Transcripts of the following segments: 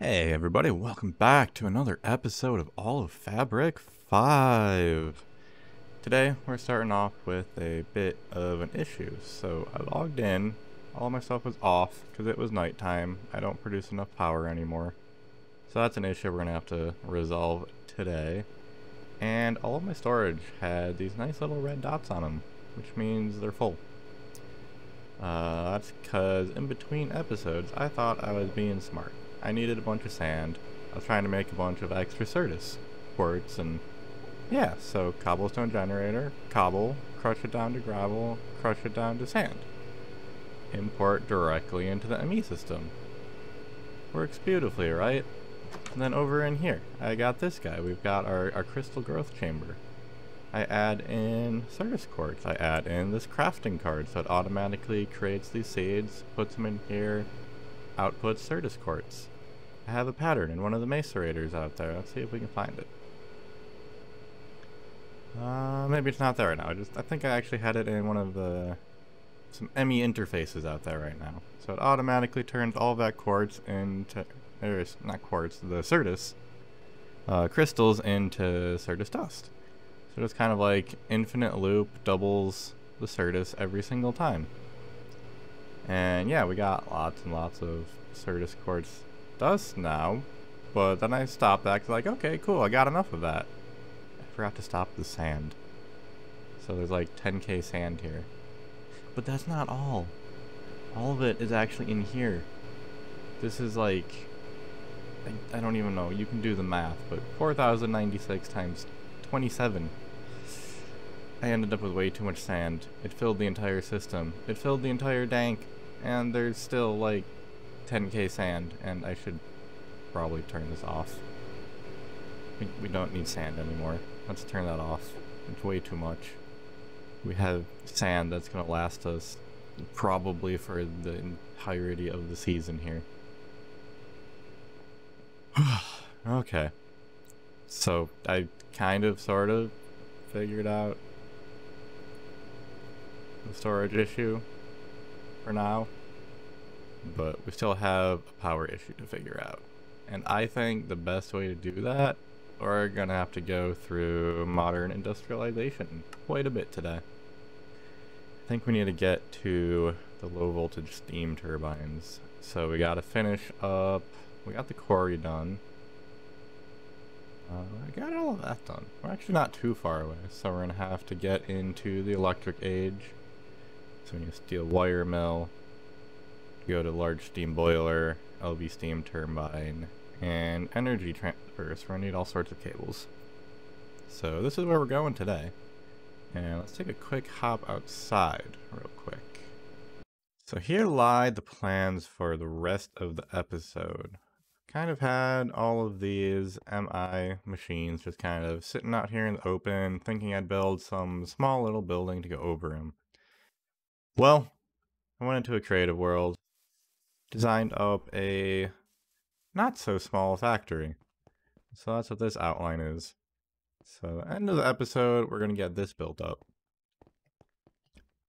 Hey everybody, welcome back to another episode of AoF5. Today we're starting off with a bit of an issue. So I logged in, all my stuff was off because it was nighttime. I don't produce enough power anymore. So that's an issue we're going to have to resolve today. And all of my storage had these nice little red dots on them, which means they're full. That's because in between episodes I thought I was being smart. I needed a bunch of sand. I was trying to make a bunch of extra Certus quartz, and yeah, so cobblestone generator, cobble, crush it down to gravel, crush it down to sand. Import directly into the ME system. Works beautifully, right? And then over in here, I got this guy. We've got our crystal growth chamber. I add in Certus quartz. I add in this crafting card, so it automatically creates these seeds, puts them in here, outputs Certus quartz. I have a pattern in one of the macerators out there. Let's see if we can find it. Maybe it's not there right now. I think I actually had it in one of some ME interfaces out there right now. So it automatically turns all of that quartz into, not quartz, the Certus crystals into Certus dust. So it's kind of like infinite loop, doubles the Certus every single time. And yeah, we got lots and lots of Certus quartz dust now, but then I stopped that because like, okay, cool, I got enough of that. I forgot to stop the sand. So there's like 10k sand here. But that's not all. All of it is actually in here. This is like, I don't even know, you can do the math, but 4,096 times 27. I ended up with way too much sand. It filled the entire system. It filled the entire dank, and there's still like 10k sand, and I should probably turn this off. We don't need sand anymore. Let's turn that off. It's way too much. We have sand that's gonna last us probably for the entirety of the season here. Okay. So I kind of sort of figured out the storage issue for now, but we still have a power issue to figure out. And I think the best way to do that, we're gonna have to go through Modern Industrialization quite a bit today. I think we need to get to the low voltage steam turbines. So we gotta finish up, we got the quarry done. I got all of that done. We're actually not too far away, so we're gonna have to get into the Electric Age. So we need a steel wire mill, go to large steam boiler, LV steam turbine, and energy transfer. So we're gonna need all sorts of cables. So this is where we're going today. And let's take a quick hop outside real quick. So here lie the plans for the rest of the episode. Kind of had all of these MI machines just kind of sitting out here in the open, thinking I'd build some small little building to go over them. Well, I went into a creative world, designed up a not so small factory. So that's what this outline is. So end of the episode, we're going to get this built up.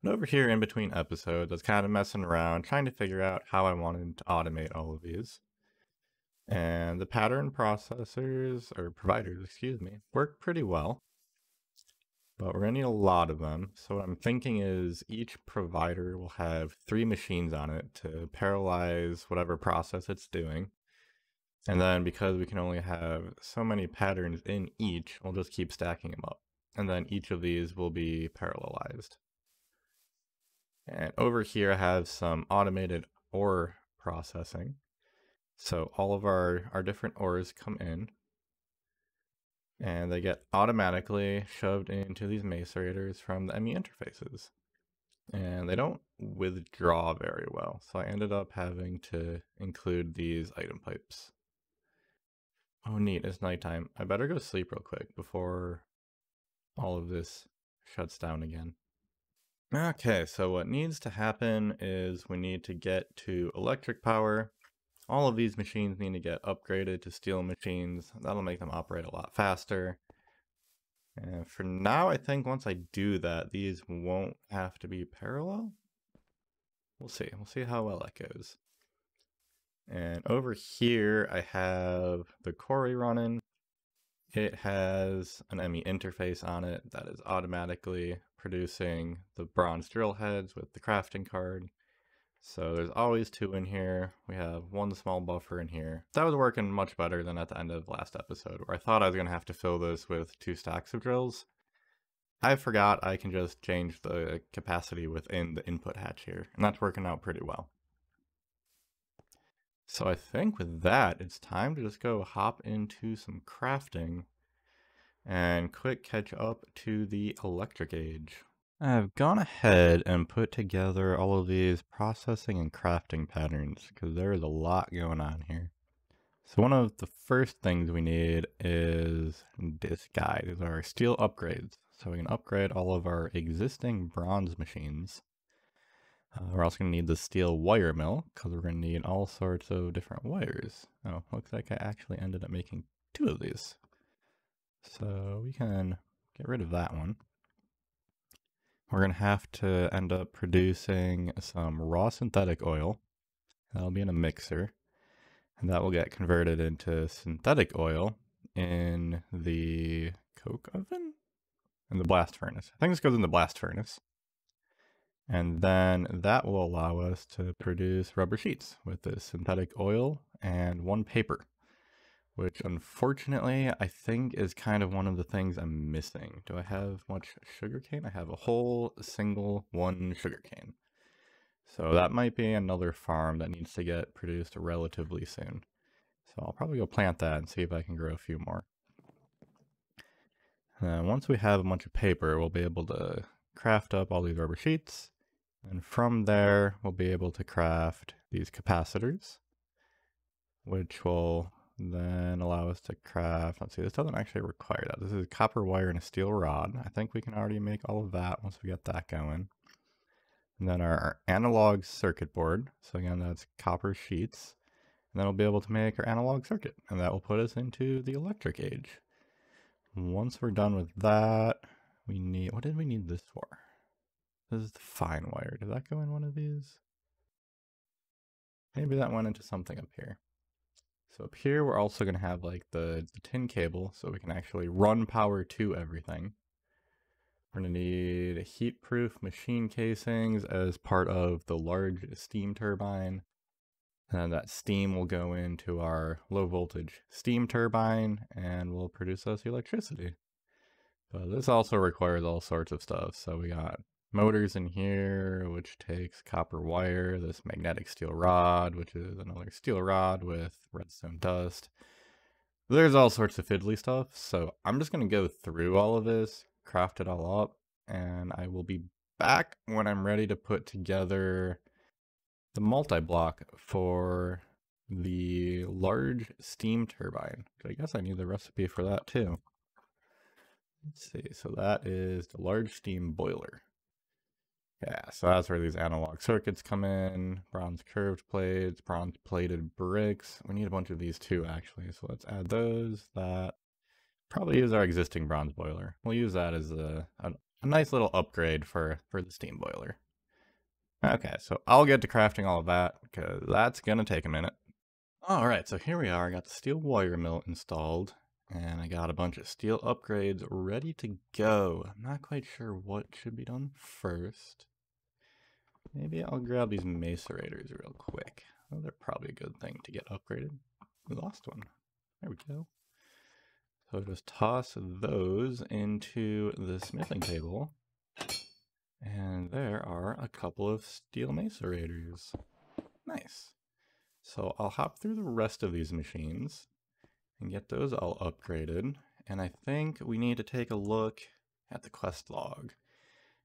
And over here in between episodes, I was kind of messing around, trying to figure out how I wanted to automate all of these. And the pattern processors, or providers, excuse me, work pretty well. But we're going to need a lot of them. So what I'm thinking is each provider will have 3 machines on it to parallelize whatever process it's doing. And then because we can only have so many patterns in each, we'll just keep stacking them up. And then each of these will be parallelized. And over here I have some automated ore processing. So all of our different ores come in, and they get automatically shoved into these macerators from the ME interfaces. And they don't withdraw very well, so I ended up having to include these item pipes. Oh neat, it's nighttime. I better go sleep real quick before all of this shuts down again. Okay, so what needs to happen is we need to get to electric power. All of these machines need to get upgraded to steel machines. That'll make them operate a lot faster. And for now, I think once I do that, these won't have to be parallel. We'll see. We'll see how well that goes. And over here, I have the quarry running. It has an ME interface on it that is automatically producing the bronze drill heads with the crafting card. So there's always 2 in here. We have 1 small buffer in here. That was working much better than at the end of last episode, where I thought I was going to have to fill this with 2 stacks of drills. I forgot I can just change the capacity within the input hatch here, and that's working out pretty well. So I think with that, it's time to just go hop into some crafting and quick catch up to the Electric Age. I've gone ahead and put together all of these processing and crafting patterns because there is a lot going on here. So one of the first things we need is this guy. These are our steel upgrades. So we can upgrade all of our existing bronze machines. We're also going to need the steel wire mill because we're going to need all sorts of different wires. Oh, looks like I actually ended up making 2 of these. So we can get rid of that one. We're going to have to end up producing some raw synthetic oil. That'll be in a mixer. And that will get converted into synthetic oil in the coke oven? In the blast furnace. I think this goes in the blast furnace. And then that will allow us to produce rubber sheets with this synthetic oil and 1 paper, which unfortunately I think is kind of one of the things I'm missing. Do I have much sugarcane? I have a whole single 1 sugarcane. So that might be another farm that needs to get produced relatively soon. So I'll probably go plant that and see if I can grow a few more. And once we have a bunch of paper, we'll be able to craft up all these rubber sheets. And from there, we'll be able to craft these capacitors, which will then allow us to craft, let's see, this doesn't actually require that. This is copper wire and a steel rod. I think we can already make all of that once we get that going. And then our analog circuit board. So again, that's copper sheets. And then we'll be able to make our analog circuit, and that will put us into the Electric Age. Once we're done with that, we need, what did we need this for? This is the fine wire. Did that go in one of these? Maybe that went into something up here. So up here, we're also going to have like the tin cable, so we can actually run power to everything. We're going to need heat-proof machine casings as part of the large steam turbine. And that steam will go into our low voltage steam turbine and will produce us electricity. But this also requires all sorts of stuff. So we got motors in here, which takes copper wire, this magnetic steel rod, which is another steel rod with redstone dust. There's all sorts of fiddly stuff. So I'm just going to go through all of this, craft it all up, and I will be back when I'm ready to put together the multi-block for the large steam turbine. I guess I need the recipe for that too. Let's see, so that is the large steam boiler. Yeah, so that's where these analog circuits come in, bronze curved plates, bronze plated bricks. We need a bunch of these too, actually, so let's add those. That probably is our existing bronze boiler. We'll use that as a nice little upgrade for the steam boiler. Okay, so I'll get to crafting all of that, because that's going to take a minute. Alright, so here we are. I got the steel wire mill installed, and I got a bunch of steel upgrades ready to go. I'm not quite sure what should be done first. Maybe I'll grab these macerators real quick. Oh, they're probably a good thing to get upgraded. We lost one. There we go. So just toss those into the smithing table. And there are a couple of steel macerators. Nice. So I'll hop through the rest of these machines and get those all upgraded. And I think we need to take a look at the quest log,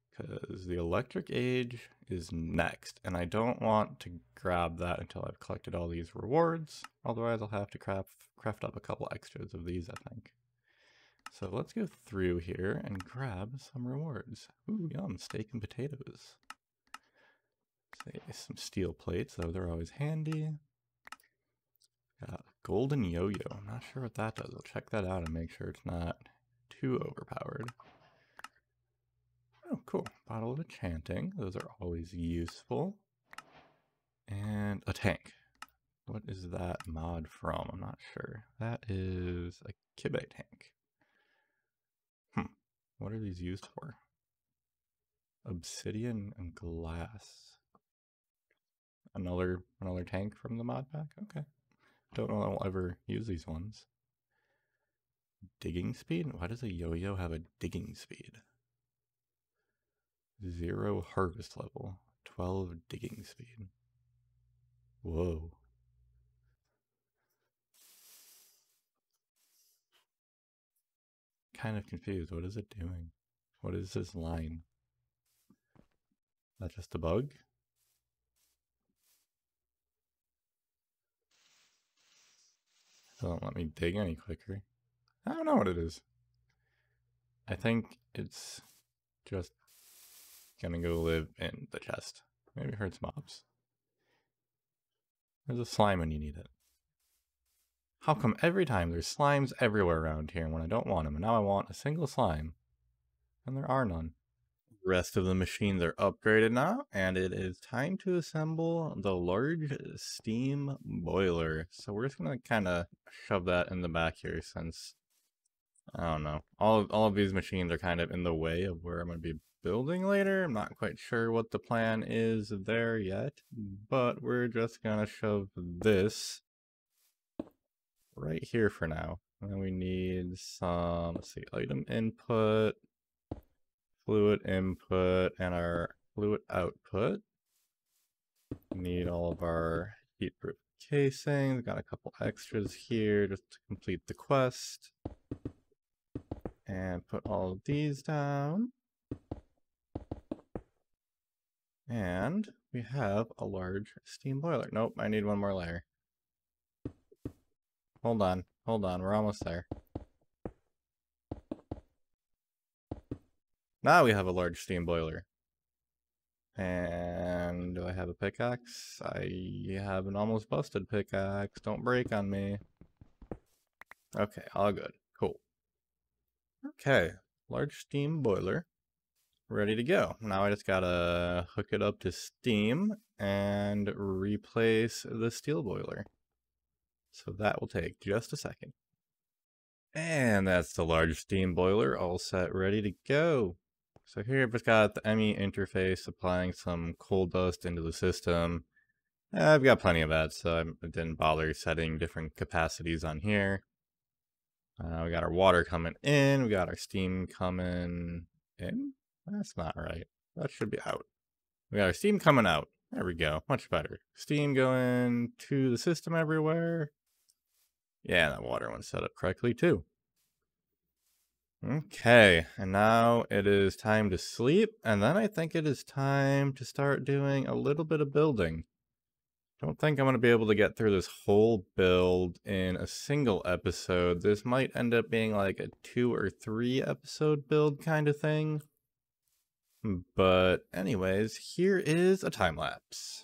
because the Electric Age is next. And I don't want to grab that until I've collected all these rewards. Otherwise I'll have to craft up a couple extras of these, I think. So let's go through here and grab some rewards. Ooh, yum, steak and potatoes. Say some steel plates, though they're always handy. Got a golden yo-yo. I'm not sure what that does. I'll check that out and make sure it's not too overpowered. Oh, cool. Bottle of enchanting. Those are always useful. And a tank. What is that mod from? I'm not sure. That is a Kibe tank. What are these used for? Obsidian and glass. Another tank from the mod pack? Okay. Don't know if I'll ever use these ones. Digging speed? Why does a yo-yo have a digging speed? 0 harvest level. 12 digging speed. Whoa. Kind of confused. What is it doing? What is this line? Is that just a bug? Doesn't let me dig any quicker. I don't know what it is. I think it's just gonna go live in the chest. Maybe it hurts mobs. There's a slime when you need it. How come every time there's slimes everywhere around here when I don't want them, and now I want a single slime, and there are none? The rest of the machines are upgraded now, and it is time to assemble the large steam boiler. So we're just gonna kind of shove that in the back here since, I don't know, all of these machines are kind of in the way of where I'm gonna be building later. I'm not quite sure what the plan is there yet, but we're just gonna shove this right here for now. And then we need some, let's see, item input, fluid input, and our fluid output. We need all of our heat-proof casings. Got a couple extras here just to complete the quest. And put all of these down. And we have a large steam boiler. Nope, I need one more layer. Hold on, we're almost there. Now we have a large steam boiler. And do I have a pickaxe? I have an almost busted pickaxe. Don't break on me. Okay, all good. Cool. Okay, large steam boiler. Ready to go. Now I just gotta hook it up to steam and replace the steel boiler. So that will take just a second. And that's the large steam boiler all set, ready to go. So here I've just got the ME interface applying some coal dust into the system. I've got plenty of that, so I didn't bother setting different capacities on here. We got our water coming in, we got our steam coming in. That's not right. That should be out. We got our steam coming out. There we go. Much better. Steam going to the system everywhere. Yeah, that water one's set up correctly too. Okay, and now it is time to sleep, and then I think it is time to start doing a little bit of building. Don't think I'm going to be able to get through this whole build in a single episode. This might end up being like a 2 or 3 episode build kind of thing. But anyways, here is a time lapse.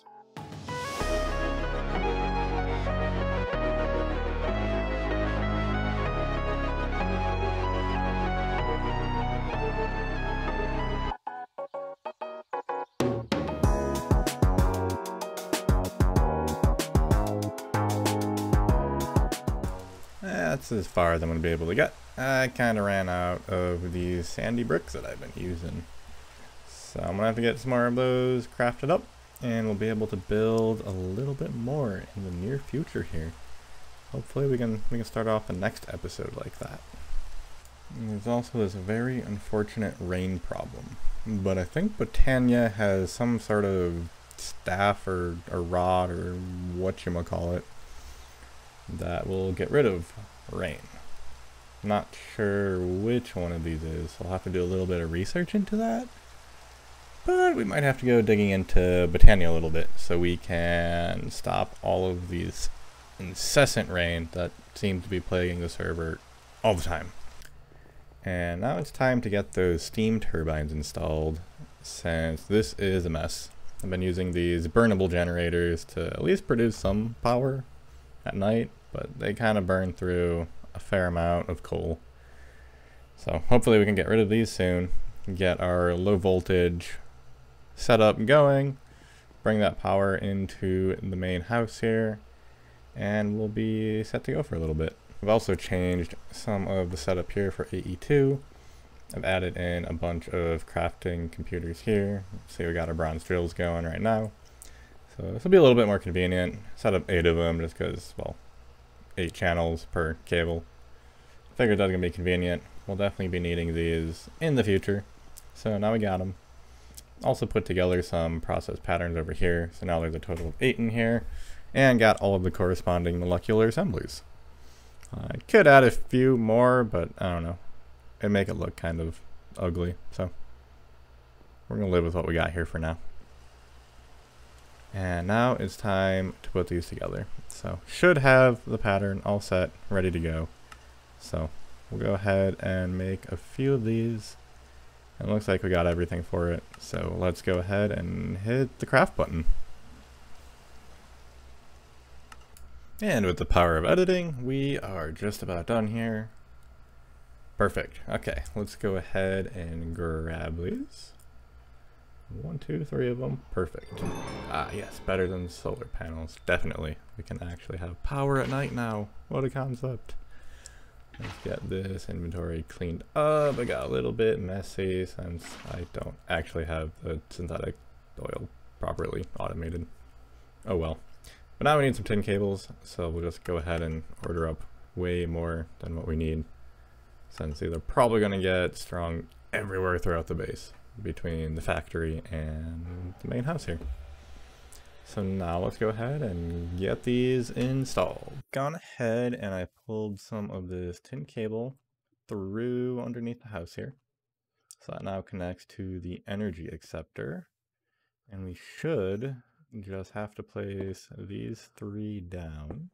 That's as far as I'm going to be able to get. I kind of ran out of these sandy bricks that I've been using. So I'm going to have to get some more of those crafted up, and we'll be able to build a little bit more in the near future here. Hopefully we can start off the next episode like that. And there's also this very unfortunate rain problem. But I think Botania has some sort of staff or rod or whatchamacallit that will get rid of rain. Not sure which one of these is, so I'll have to do a little bit of research into that. But we might have to go digging into Botania a little bit so we can stop all of these incessant rain that seem to be plaguing the server all the time. And now it's time to get those steam turbines installed, since this is a mess. I've been using these burnable generators to at least produce some power at night, but they kind of burn through a fair amount of coal. So hopefully we can get rid of these soon, get our low voltage setup going, bring that power into the main house here, and we'll be set to go for a little bit. We've also changed some of the setup here for AE2. I've added in a bunch of crafting computers here. See, we got our bronze drills going right now. So this will be a little bit more convenient. Set up 8 of them just because, well, 8 channels per cable. Figured that's going to be convenient. We'll definitely be needing these in the future. So now we got them. Also put together some process patterns over here. So now there's a total of 8 in here. And got all of the corresponding molecular assemblies. I could add a few more, but I don't know. It'd make it look kind of ugly. So we're going to live with what we got here for now. And now it's time to put these together. So should have the pattern all set, ready to go. So we'll go ahead and make a few of these. And it looks like we got everything for it. So let's go ahead and hit the craft button. And with the power of editing, we are just about done here. Perfect. Okay, let's go ahead and grab these. 1, 2, 3 of them. Perfect. Ah, yes, better than solar panels. Definitely. We can actually have power at night now. What a concept. Let's get this inventory cleaned up. I got a little bit messy since I don't actually have the synthetic oil properly automated. Oh well. But now we need some tin cables, so we'll just go ahead and order up way more than what we need, since these are probably going to get strung everywhere throughout the base, between the factory and the main house here. So now let's go ahead and get these installed. Gone ahead and I pulled some of this tin cable through underneath the house here. So that now connects to the energy acceptor. And we should just have to place these 3 down.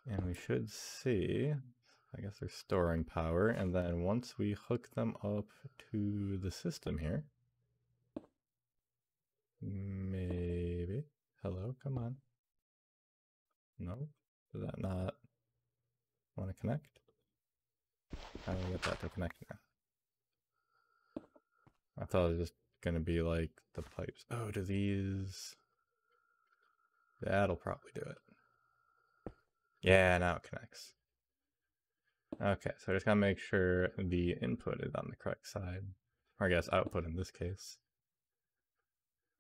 And we should see, I guess they're storing power. And then once we hook them up to the system here, maybe. Hello, come on. No? Does that not want to connect? How do we get that to connect now? I thought it was just going to be like the pipes. Oh, do these... That'll probably do it. Yeah, now it connects. Okay, so I just gotta make sure the input is on the correct side. Or I guess output in this case.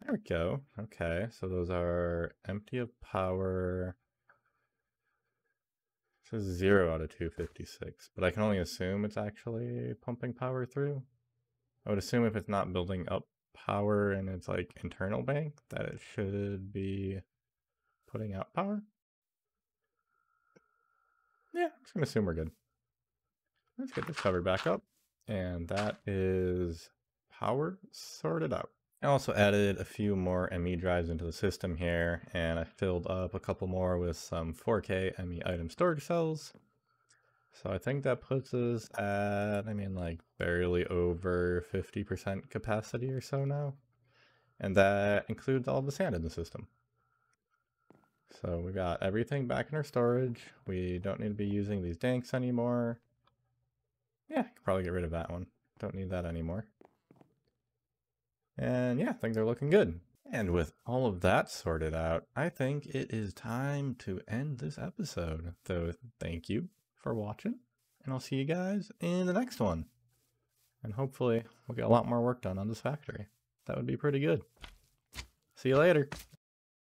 There we go. Okay, so those are empty of power. It says 0 out of 256, but I can only assume it's actually pumping power through. I would assume if it's not building up power in its like internal bank, that it should be putting out power. Yeah, I'm just gonna assume we're good. Let's get this covered back up. And that is power sorted out. I also added a few more ME drives into the system here, and I filled up a couple more with some 4K ME item storage cells. So I think that puts us at, I mean, like barely over 50% capacity or so now. And that includes all the sand in the system. So we got everything back in our storage. We don't need to be using these danks anymore. Yeah, I could probably get rid of that one. Don't need that anymore. And yeah, I think they're looking good. And with all of that sorted out, I think it is time to end this episode. So thank you for watching, and I'll see you guys in the next one. And hopefully we'll get a lot more work done on this factory. That would be pretty good. See you later.